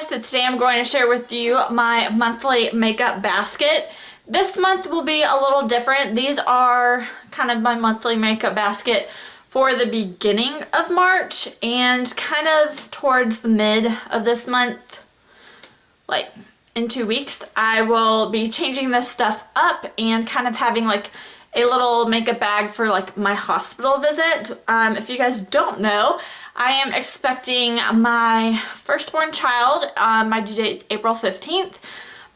guys, so today I'm going to share with you my monthly makeup basket. This month will be a little different. These are kind of my monthly makeup basket for the beginning of March and kind of towards the mid of this month, like in 2 weeks, I will be changing this stuff up and kind of having like a little makeup bag for like my hospital visit. If you guys don't know, I am expecting my firstborn child. My due date is April 15th,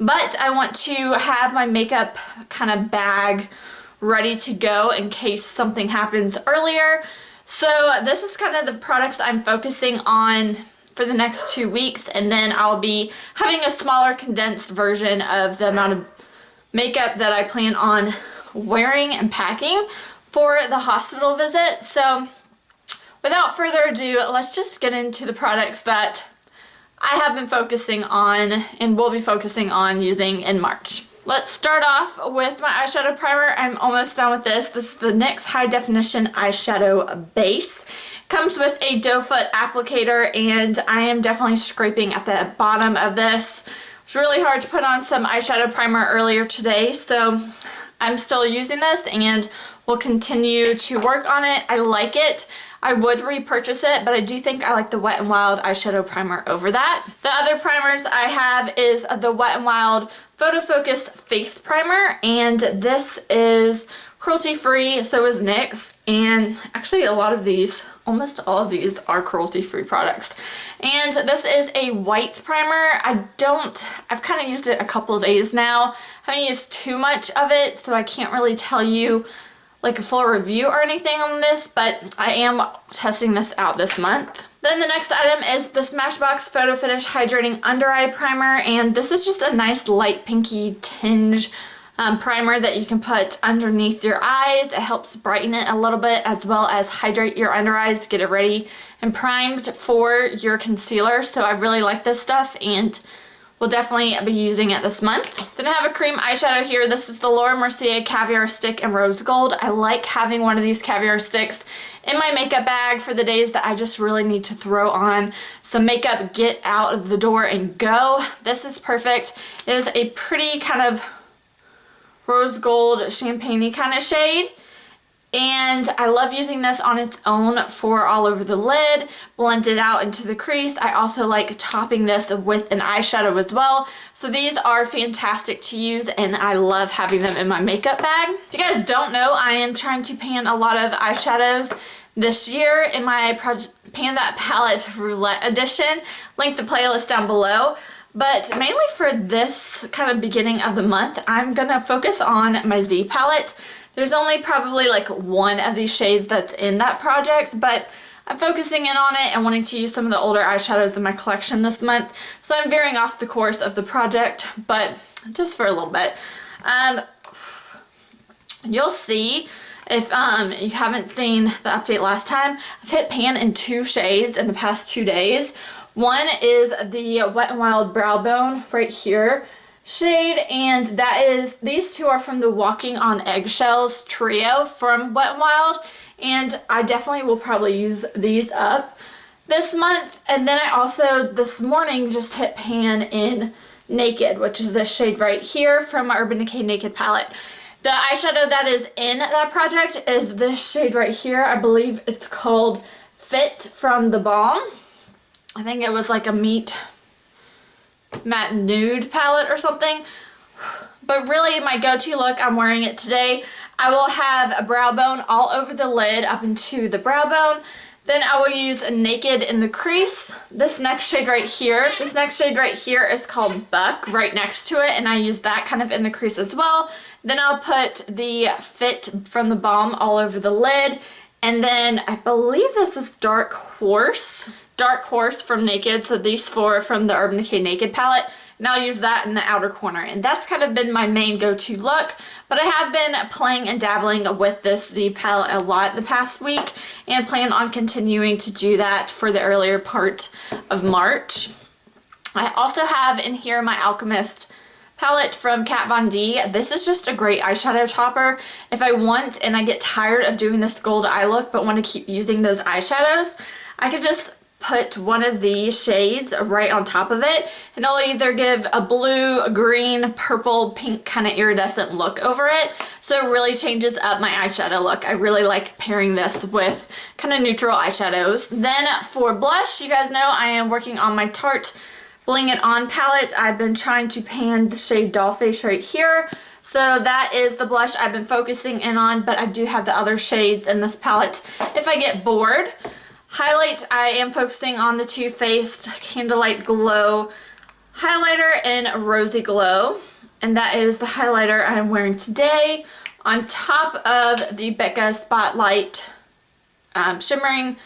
but I want to have my makeup kind of bag ready to go in case something happens earlier. So this is kind of the products I'm focusing on for the next 2 weeks, and then I'll be having a smaller condensed version of the amount of makeup that I plan on wearing and packing for the hospital visit. So without further ado, let's just get into the products that I have been focusing on and will be focusing on using in March. Let's start off with my eyeshadow primer. I'm almost done with this. This is the NYX High Definition Eyeshadow Base. Comes with a doe foot applicator, and I am definitely scraping at the bottom of this. It's really hard to put on some eyeshadow primer earlier today, so I'm still using this and will continue to work on it. I like it. I would repurchase it, but I do think I like the Wet n Wild eyeshadow primer over that. The other primers I have is the Wet n Wild Photo Focus Face Primer, and this is cruelty free, so is NYX, and actually a lot of these, almost all of these are cruelty free products. And this is a white primer. I've kind of used it a couple of days now. I haven't used too much of it, so I can't really tell you like a full review or anything on this, but I am testing this out this month. Then the next item is the Smashbox Photo Finish Hydrating Under Eye Primer, and this is just a nice light pinky tinge primer that you can put underneath your eyes. It helps brighten it a little bit as well as hydrate your under eyes to get it ready and primed for your concealer. So I really like this stuff and will definitely be using it this month. Then I have a cream eyeshadow here. This is the Laura Mercier Caviar Stick in Rose Gold. I like having one of these caviar sticks in my makeup bag for the days that I just really need to throw on some makeup, get out of the door and go. This is perfect. It is a pretty kind of rose gold champagne-y kind of shade, and I love using this on its own for all over the lid, blend it out into the crease. I also like topping this with an eyeshadow as well. So these are fantastic to use, and I love having them in my makeup bag. If you guys don't know, I am trying to pan a lot of eyeshadows this year in my Pan That Palette Roulette edition. Link the playlist down below. But mainly for this kind of beginning of the month, I'm gonna focus on my Z palette. There's only probably like one of these shades that's in that project, but I'm focusing in on it and wanting to use some of the older eyeshadows in my collection this month. So I'm veering off the course of the project, but just for a little bit. You'll see if you haven't seen the update last time, I've hit pan in 2 shades in the past 2 days. One is the Wet n Wild Brow Bone right here shade, and these two are from the Walking on Eggshells trio from Wet n Wild, and I definitely will probably use these up this month. And then I also this morning just hit pan in Naked, which is this shade right here from my Urban Decay Naked palette. The eyeshadow that is in that project is this shade right here. I believe it's called Fit from the Balm. I think it was like a matte nude palette or something. But really my go-to look, I'm wearing it today. I will have a brow bone all over the lid up into the brow bone. Then I will use a Naked in the crease. This next shade right here is called Buck right next to it, and I use that kind of in the crease as well. Then I'll put the Fit from the Balm all over the lid. And then I believe this is Dark Horse from Naked, so these 4 from the Urban Decay Naked palette, and I'll use that in the outer corner. And that's kind of been my main go-to look, but I have been playing and dabbling with this Z palette a lot the past week and plan on continuing to do that for the earlier part of March. I also have in here my Alchemist palette from Kat Von D. This is just a great eyeshadow topper. If I want and I get tired of doing this gold eye look but want to keep using those eyeshadows, I could just put one of these shades right on top of it, and it'll either give a blue, green, purple, pink kind of iridescent look over it. So it really changes up my eyeshadow look. I really like pairing this with kind of neutral eyeshadows. Then for blush, you guys know I am working on my Tarte Bling It On palette. I've been trying to pan the shade Dollface right here. So that is the blush I've been focusing in on, but I do have the other shades in this palette if I get bored. Highlight, I am focusing on the Too Faced Candlelight Glow highlighter in Rosy Glow. And that is the highlighter I'm wearing today on top of the Becca Spotlight Shimmering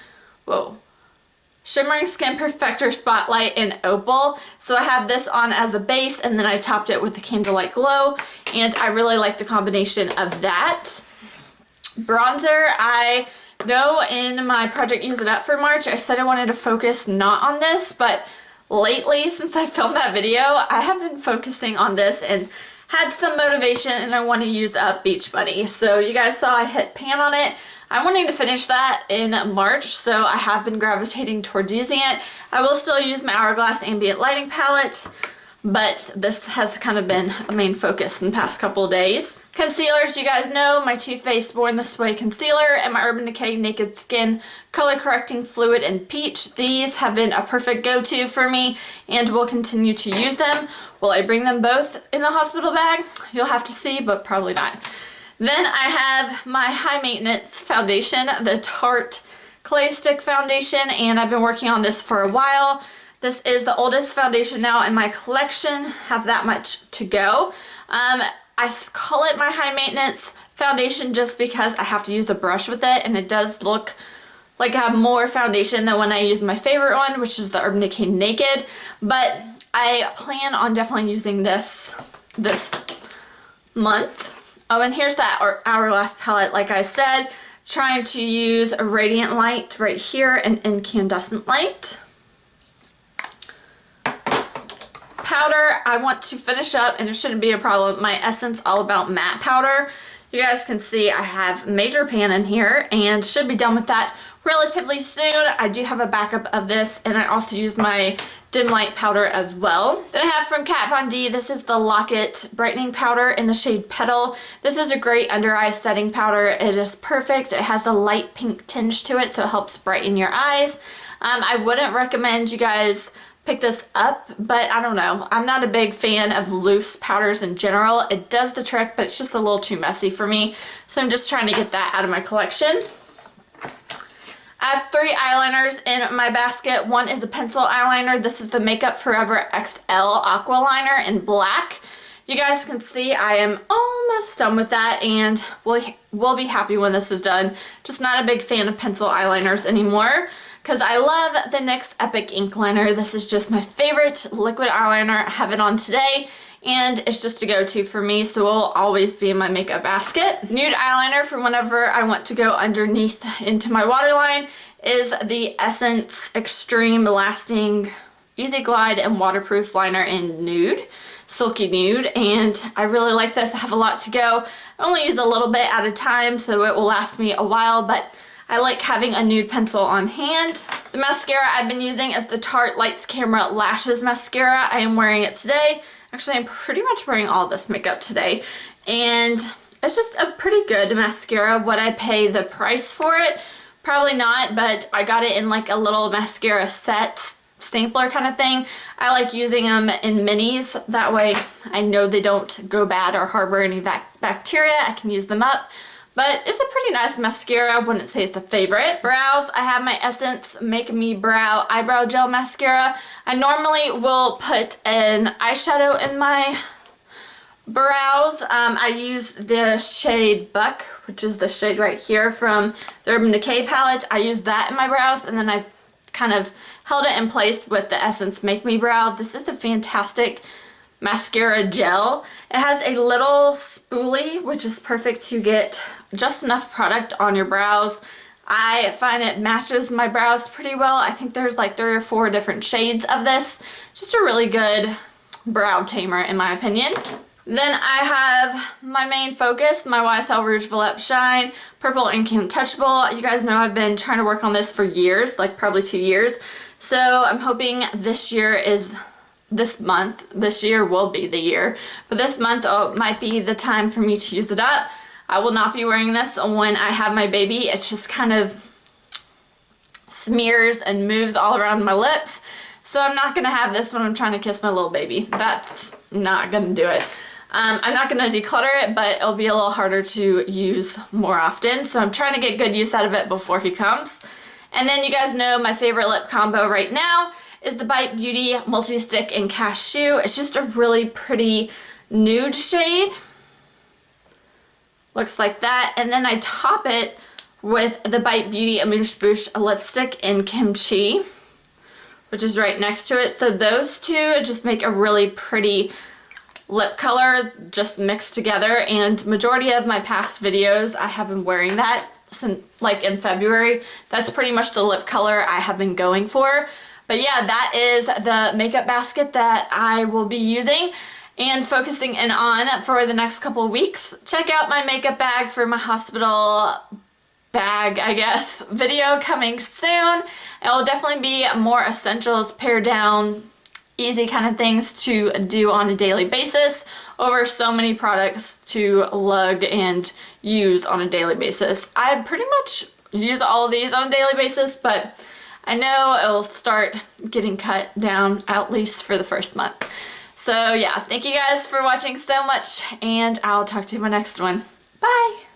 Skin Perfector Spotlight in Opal. So I have this on as a base, and then I topped it with the Candlelight Glow, and I really like the combination of that. Bronzer, I know in my Project Use It Up for March, I said I wanted to focus not on this, but lately, since I filmed that video, I have been focusing on this and had some motivation, and I want to use up Beach Bunny. So you guys saw I hit pan on it. I'm wanting to finish that in March, so I have been gravitating towards using it. I will still use my Hourglass Ambient Lighting palette, but this has kind of been a main focus in the past couple of days. Concealers, you guys know my Too Faced Born This Way concealer and my Urban Decay Naked Skin Color Correcting Fluid in Peach. These have been a perfect go-to for me and will continue to use them. Will I bring them both in the hospital bag? You'll have to see, but probably not. Then I have my high maintenance foundation, the Tarte Clay Stick Foundation, and I've been working on this for a while. This is the oldest foundation now in my collection, have that much to go. I call it my high maintenance foundation just because I have to use a brush with it, and it does look like I have more foundation than when I use my favorite one, which is the Urban Decay Naked, but I plan on definitely using this month. Oh, and here's that Hourglass palette, like I said, trying to use a Radiant Light right here and Incandescent Light. Powder, I want to finish up, and it shouldn't be a problem, my Essence All About Matte powder. You guys can see I have Major Pan in here and should be done with that relatively soon. I do have a backup of this, and I also use my Dim Light powder as well. Then I have from Kat Von D, this is the Lock-It Brightening Powder in the shade Petal. This is a great under eye setting powder. It is perfect. It has a light pink tinge to it, so it helps brighten your eyes. I wouldn't recommend you guys pick this up, but I don't know. I'm not a big fan of loose powders in general. It does the trick, but it's just a little too messy for me, so I'm just trying to get that out of my collection. I have 3 eyeliners in my basket. One is a pencil eyeliner. This is the Makeup Forever XL Aqua Liner in black. You guys can see I am almost done with that, and we'll be happy when this is done. Just not a big fan of pencil eyeliners anymore because I love the NYX Epic Ink Liner. This is just my favorite liquid eyeliner. I have it on today, and it's just a go-to for me, so it will always be in my makeup basket. Nude eyeliner for whenever I want to go underneath into my waterline is the Essence Extreme Lasting Easy Glide and Waterproof Liner in Nude, Silky Nude, and I really like this. I have a lot to go. I only use a little bit at a time, so it will last me a while, but I like having a nude pencil on hand. The mascara I've been using is the Tarte Lights Camera Lashes Mascara. I am wearing it today. Actually, I'm pretty much wearing all this makeup today, and it's just a pretty good mascara. Would I pay the price for it? Probably not, but I got it in like a little mascara set stapler kind of thing. I like using them in minis. That way I know they don't go bad or harbor any bacteria. I can use them up. But it's a pretty nice mascara. I wouldn't say it's a favorite. Brows, I have my Essence Make Me Brow Eyebrow Gel Mascara. I normally will put an eyeshadow in my brows. I used the shade Buck, which is the shade right here from the Urban Decay palette. I used that in my brows, and then I kind of held it in place with the Essence Make Me Brow. This is a fantastic mascara gel. It has a little spoolie, which is perfect to get just enough product on your brows. I find it matches my brows pretty well. I think there's like 3 or 4 different shades of this. Just a really good brow tamer in my opinion. Then I have my main focus, my YSL Rouge Volupte Shine Purple Ink Untouchable. You guys know I've been trying to work on this for years, like probably 2 years. So I'm hoping this year will be the year, but this month might be the time for me to use it up. I will not be wearing this when I have my baby. It's just kind of smears and moves all around my lips. So I'm not gonna have this when I'm trying to kiss my little baby. That's not gonna do it. I'm not gonna declutter it, but it'll be a little harder to use more often. So I'm trying to get good use out of it before he comes. And then you guys know my favorite lip combo right now is the Bite Beauty Multi-Stick in Cashew. It's just a really pretty nude shade. Looks like that. And then I top it with the Bite Beauty Amuse Bouche lipstick in Kimchi, which is right next to it. So those two just make a really pretty lip color just mixed together, and majority of my past videos I have been wearing that since like in February. That's pretty much the lip color I have been going for. But yeah, that is the makeup basket that I will be using and focusing in on for the next couple of weeks. Check out my makeup bag for my hospital bag, I guess, video coming soon. It will definitely be more essentials, pared down, easy kind of things to do on a daily basis over so many products to lug and use on a daily basis. I pretty much use all of these on a daily basis, but I know it will start getting cut down at least for the first month. So yeah, thank you guys for watching so much, and I'll talk to you in my next one. Bye!